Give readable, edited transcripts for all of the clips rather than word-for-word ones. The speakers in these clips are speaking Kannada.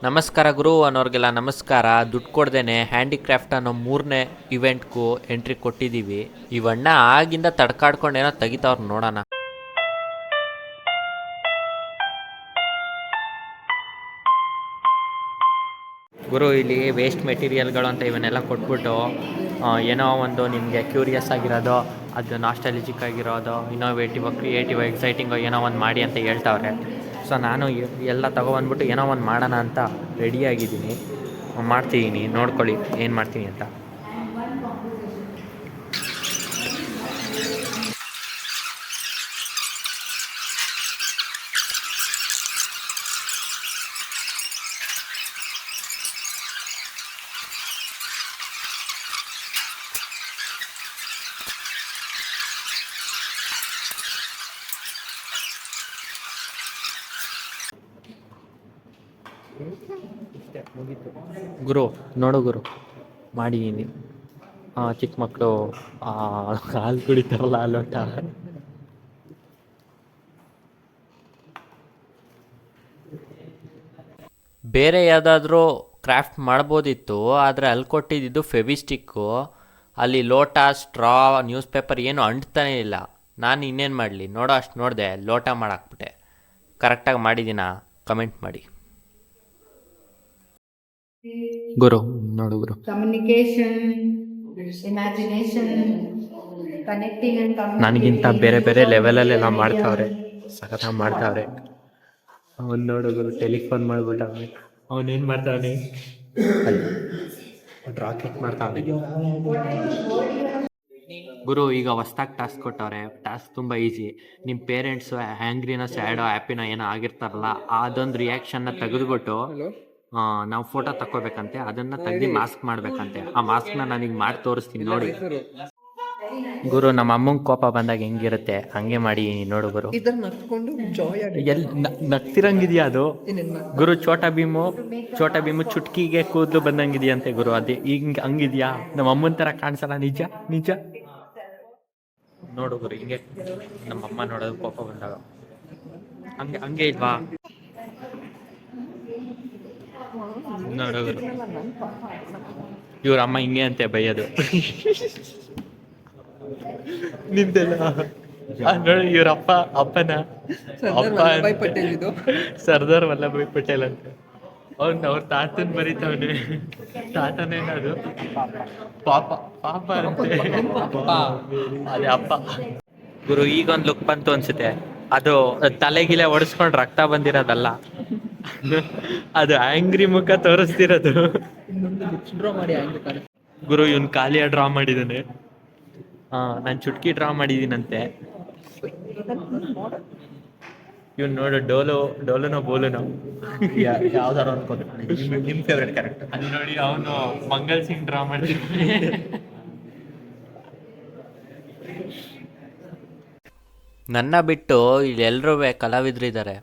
ನಮಸ್ಕಾರ ಗುರು ಅನ್ನೋರಿಗೆಲ್ಲ ನಮಸ್ಕಾರ. ದುಡ್ಡು ಕೊಡ್ದೇನೆ ಹ್ಯಾಂಡಿಕ್ರಾಫ್ಟ್ ಅನ್ನೋ 3ನೇ ಇವೆಂಟ್ಗೂ ಎಂಟ್ರಿ ಕೊಟ್ಟಿದ್ದೀವಿ. ಇವಣ್ಣ ಆಗಿಂದ ತಡ್ಕಾಡ್ಕೊಂಡು ಏನೋ ತೆಗಿತಾವ್ರು, ನೋಡೋಣ. ಗುರು ಇಲ್ಲಿ ವೇಸ್ಟ್ ಮೆಟೀರಿಯಲ್ಗಳು ಅಂತ ಇವನ್ನೆಲ್ಲ ಕೊಟ್ಬಿಟ್ಟು ಏನೋ ಒಂದು ನಿಮಗೆ ಕ್ಯೂರಿಯಸ್ ಆಗಿರೋದು, ಅದು ನಾಸ್ಟಾಲಜಿಕ್ ಆಗಿರೋದು, ಇನೋವೇಟಿವ್, ಕ್ರಿಯೇಟಿವ್, ಎಕ್ಸೈಟಿಂಗು ಏನೋ ಒಂದು ಮಾಡಿ ಅಂತ ಹೇಳ್ತಾವ್ರೆ. ಸೊ ನಾನು ಎಲ್ಲ ತೊಗೊಬಂದ್ಬಿಟ್ಟು ಏನೋ ಒಂದು ಮಾಡೋಣ ಅಂತ ರೆಡಿಯಾಗಿದ್ದೀನಿ, ಮಾಡ್ತಿದ್ದೀನಿ. ನೋಡ್ಕೊಳ್ಳಿ ಏನು ಮಾಡ್ತೀನಿ ಅಂತ. ಗುರು ನೋಡು ಗುರು, ಮಾಡಿದ್ದೀನಿ. ಚಿಕ್ಕ ಮಕ್ಕಳು ಹಾಲು ಕುಡಿತಾರಲ್ಲ ಆ ಲೋಟ. ಬೇರೆ ಯಾವುದಾದ್ರೂ ಕ್ರಾಫ್ಟ್ ಮಾಡ್ಬೋದಿತ್ತು, ಆದರೆ ಅಲ್ಲಿ ಕೊಟ್ಟಿದ್ದು ಫೆವಿಸ್ಟಿಕ್ಕು. ಅಲ್ಲಿ ಲೋಟ, ಸ್ಟ್ರಾ, ನ್ಯೂಸ್ ಪೇಪರ್ ಏನು ಅಂಟ್ತಾನೇ ಇಲ್ಲ. ನಾನು ಇನ್ನೇನು ಮಾಡಲಿ, ನೋಡೋ ಅಷ್ಟು ನೋಡಿದೆ, ಲೋಟ ಮಾಡಾಕ್ಬಿಟ್ಟೆ. ಕರೆಕ್ಟಾಗಿ ಮಾಡಿದ್ದೀನಾ? ಕಮೆಂಟ್ ಮಾಡಿ ಗುರು. ನೋಡು ಗುರು, ಕಮ್ಯುನಿಕೇಶನ್, ಇಮ್ಯಾಜಿನೇಷನ್, ಕನೆಕ್ಟಿಂಗ್ ಅಂಡ್ ನನಗಿಂತ ಬೇರೆ ಬೇರೆ ಲೆವೆಲಲ್ಲೆಲ್ಲ ಮಾಡ್ತಾವ್ರೆ, ಸಖತ್ತಾಗಿ ಮಾಡ್ತಾವ್ರೆ. ಅವ್ನು ನೋಡು ಗುರು, ಟೆಲಿಫೋನ್ ಮಾಡ್ಬಿಟ್ಟವ್ನೆ. ಅವನೇನು ಮಾಡ್ತಾವನೆ, ರಾಕೆಟ್ ಮಾಡ್ತಾವನೆ ಗುರು. ಈಗ ಹೊಸ್ದಾಗಿ ಟಾಸ್ಕ್ ಕೊಟ್ಟವ್ರೆ. ಟಾಸ್ಕ್ ತುಂಬ ಈಸಿ. ನಿಮ್ಮ ಪೇರೆಂಟ್ಸು ಹ್ಯಾಂಗ್ರಿನೋ, ಸ್ಯಾಡೋ, ಹ್ಯಾಪಿನೋ ಏನೋ ಆಗಿರ್ತಾರಲ್ಲ, ಅದೊಂದು ರಿಯಾಕ್ಷನ್ನ ತೆಗೆದುಬಿಟ್ಟು ನಾವು ಫೋಟೋ ತಕ್ಕೋಬೇಕಂತೆ. ಅದನ್ನು ತೆಗ್ದು ಮಾಸ್ಕ್ ಮಾಡಬೇಕಂತೆ. ಆ ಮಾಸ್ಕ್ನ ನಾನೀಗ ಮಾಡಿ ತೋರಿಸ್ತೀನಿ ನೋಡಿ ಗುರು. ನಮ್ಮ ಅಮ್ಮಂಗೆ ಕೋಪ ಬಂದಾಗ ಹೆಂಗಿರುತ್ತೆ ಹಂಗೆ ಮಾಡಿ ನೋಡು ಗುರು. ಎಲ್ಲಿ ನಗ್ತಿರಂಗಿದ್ಯಾ ಅದು ಗುರು? ಛೋಟಾ ಭೀಮು ಚುಟ್ಕಿಗೆ ಕೂದಲು ಬಂದಂಗಿದೆಯಂತೆ ಗುರು. ಅದೇ ಹಿಂಗ್ ಹಂಗಿದ್ಯಾ? ನಮ್ಮ ಅಮ್ಮನ ಥರ ಕಾಣಿಸಲ್ಲ. ನಿಜ ನಿಜ ನೋಡು ಗುರು, ಹಿಂಗೆ ನಮ್ಮ ಅಮ್ಮ ನೋಡೋದು ಕೋಪ ಬಂದಾಗ ಹಂಗೆ ಇಲ್ವಾ? ನೋಡು ಗುರು, ಇವ್ರ ಅಮ್ಮ ಹಿಂಗೆ ಅಂತೆ ಬೈಯೋದು. ನಿಂದೆಲ್ಲ ನೋಡಿ, ಇವ್ರಪ್ಪ ಅಪ್ಪನ ಸರ್ದಾರ್ ವಲ್ಲಭಾಯ್ ಪಟೇಲ್ ಅಂತ. ಅವ್ರ ತಾತನ ಬರೀತಾವನೆ. ತಾತನೇನದು ಪಾಪ ಅಂತೆ. ಅದೇ ಅಪ್ಪ ಗುರು. ಈಗೊಂದು ಲುಕ್ ಬಂತು ಅನ್ಸುತ್ತೆ. ಅದು ತಲೆಗಿಲೆ ಒಡಿಸ್ಕೊಂಡು ರಕ್ತ ಬಂದಿರೋದಲ್ಲ, ಅದು ಆಂಗ್ರಿ ಮುಖ ತೋರಿಸ್ತಿರೋದು ಗುರು. ಇವನ್ ಕಾಲಿಯ ಡ್ರಾ ಮಾಡಿದ್ದಾನೆ. ನಾನು ಚುಟ್ಕಿ ಡ್ರಾ ಮಾಡಿದ್ದೀನಂತೆ. ಇವನ್ ನೋಡು, ಡೋಲುನೋ ಬೋಲುನೋ ಯಾವ್ದಾರು ಅನ್ಕೋದು. ನಿಮ್ ಫೇವ್ರೆಟ್ ಕ್ಯಾರೆಕ್ಟರ್ ಅದು ನೋಡಿ. ಅವನು ಮಂಗಲ್ ಸಿಂಗ್ ಡ್ರಾ ಮಾಡಿದ್ದಾನೆ. ನನ್ನ ಬಿಟ್ಟು ಇಲ್ಲಿ ಎಲ್ಲರೂ ಕಲಾವಿದರಿದ್ದಾರೆ.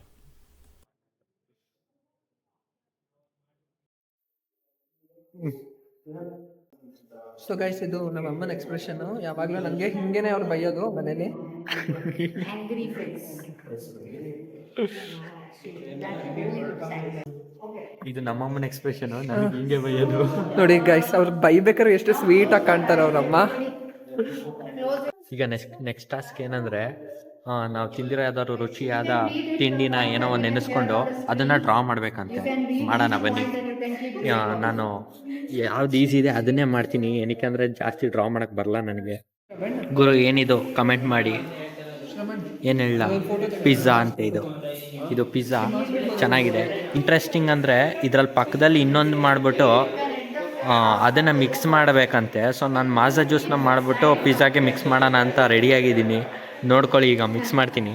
ಸೊ ಗೈಸ್, ಇದು ನಮ್ಮ ಅಮ್ಮನ ಎಕ್ಸ್ಪ್ರೆಷನ್. ಯಾವಾಗಲೂ ನನಗೆ ಹಿಂಗೇನೆ ಅವ್ರು ಬೈಯೋದು ಮನೇಲಿ. ಇದು ನಮ್ಮಮ್ಮನ ಎಕ್ಸ್ಪ್ರೆಷನ್, ನನಗೆ ಹಿಂಗೆ ಬೈಯೋದು. ನೋಡಿ ಗೈಸ್, ಅವ್ರು ಬೈಬೇಕಾದ್ರೆ ಎಷ್ಟು ಸ್ವೀಟ್ ಆಗಿ ಕಾಣ್ತಾರೆ ಅವ್ರಮ್ಮ. ಈಗ ನೆಕ್ಸ್ಟ್ ಟಾಸ್ಕ್ ಏನಂದ್ರೆ, ನಾವು ತಿಂದಿರೋ ಯಾವ್ದಾದ್ರು ರುಚಿಯಾದ ತಿಂಡಿನ ಏನೋ ಒಂದು ನೆನೆಸ್ಕೊಂಡು ಅದನ್ನ ಡ್ರಾ ಮಾಡ್ಬೇಕಂತೆ. ಮಾಡೋಣ ಬನ್ನಿ. ನಾನು ಯಾವ್ದು ಈಸಿ ಇದೆ ಅದನ್ನೇ ಮಾಡ್ತೀನಿ, ಏನಕ್ಕೆ ಅಂದರೆ ಜಾಸ್ತಿ ಡ್ರಾ ಮಾಡಕ್ಕೆ ಬರಲ್ಲ ನನಗೆ. ಗುರು ಏನಿದು ಕಮೆಂಟ್ ಮಾಡಿ. ಏನು ಹೇಳ? ಪಿಜ್ಜಾ ಅಂತ. ಇದು ಪಿಜ್ಜಾ ಚೆನ್ನಾಗಿದೆ. ಇಂಟ್ರೆಸ್ಟಿಂಗ್ ಅಂದರೆ ಇದರಲ್ಲಿ ಪಕ್ಕದಲ್ಲಿ ಇನ್ನೊಂದು ಮಾಡಿಬಿಟ್ಟು ಅದನ್ನು ಮಿಕ್ಸ್ ಮಾಡಬೇಕಂತೆ. ಸೊ ನಾನು ಮಾಜಾ ಜ್ಯೂಸ್ನ ಮಾಡಿಬಿಟ್ಟು ಪಿಜ್ಜಾಗೆ ಮಿಕ್ಸ್ ಮಾಡೋಣ ಅಂತ ರೆಡಿಯಾಗಿದ್ದೀನಿ. ನೋಡ್ಕೊಳ್ಳಿ, ಈಗ ಮಿಕ್ಸ್ ಮಾಡ್ತೀನಿ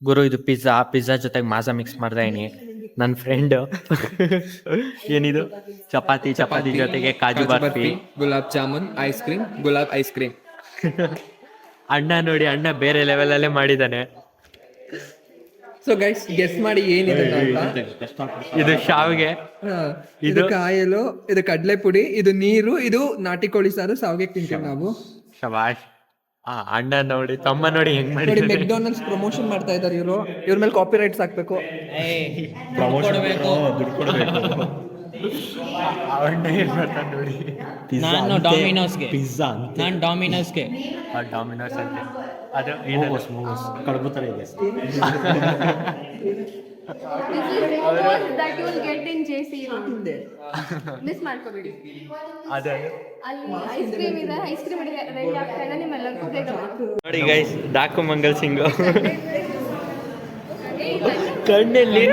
ಗುರು. ಇದು ಪಿಜ್ಜಾ ಜೊತೆಗೆ ಮಾಜಾ ಮಿಕ್ಸ್ ಮಾಡ್ತಾ ಇದೀನಿ. ನನ್ನ ಫ್ರೆಂಡ್ ಏನಿದು ಚಪಾತಿ ಜೊತೆಗೆ ಕಾಜು ಬರ್ಫಿ, ಗುಲಾಬ್ ಜಾಮೂನ್, ಐಸ್ ಕ್ರೀಮ್. ಅಣ್ಣ ನೋಡಿ, ಅಣ್ಣ ಬೇರೆ ಲೆವೆಲಲ್ಲೇ ಮಾಡಿದ್ದಾನೆ. ಸೊ ಗೈಸ್, ಗೆಸ್ ಮಾಡಿ ಏನಿದೆ ಅಂತ. ಇದು ಶಾವಿಗೆ, ಇದು ಕಾಯಲು, ಇದು ಕಡಲೆ ಪುಡಿ, ಇದು ನೀರು, ಇದು ನಾಟಿ ಕೋಳಿ ಸಾರು. ಶಾವಿಗೆ ತಿಂತೀವಿ ನಾವು. ಶಬಾಷ್. ಅಣ್ಣ ನೋಡಿ ತಮ್ಮ ನೋಡಿ ಹೆಂಗ್ ನೋಡಿ ಮಾಡಿ ಮೆಕ್ಡೊನಾಲ್ಡ್ಸ್ ಪ್ರಮೋಷನ್ ಮಾಡ್ತಾ ಇದ್ದಾರೆ ಇವರು. ಇವ್ರ ಮೇಲೆ ಕಾಪಿ ರೈಟ್ಸ್ ಹಾಕ್ಬೇಕು. ಅಣ್ಣ ಏನ್ ಮಾಡ್ತಾನೆ ನೋಡಿ. ನಾನು ಡಾಮಿನೋಸ್ಗೆ ಪಿಜ್ಜಾ ನಾನು ಡಾಮಿನೋಸ್ಗೆ ಡಾಮಿನೋಸ್ ಅಂತೆ ಅದು ಏನದು ಕಡುಬು ಥರ ಇದೆ. that you will get in JC miss ಮಾಡ್ಕೋಬೇಡಿ. ಅದೇ ಅಲ್ಲಿ ಐಸ್ ಕ್ರೀಮ್ ಇದೆ, ಐಸ್ ಕ್ರೀಮ್ ರೆಡಿ ಆಗ್ತಾ ಇದೆ, ನಿಮ್ಮೆಲ್ಲರಿಗೂ ಬೇಗ ನೋಡಿ ಗೈಸ್ ಡಾಕು ಮಂಗಲ್ ಸಿಂಗ್ ಕಣ್ಣಲ್ಲಿ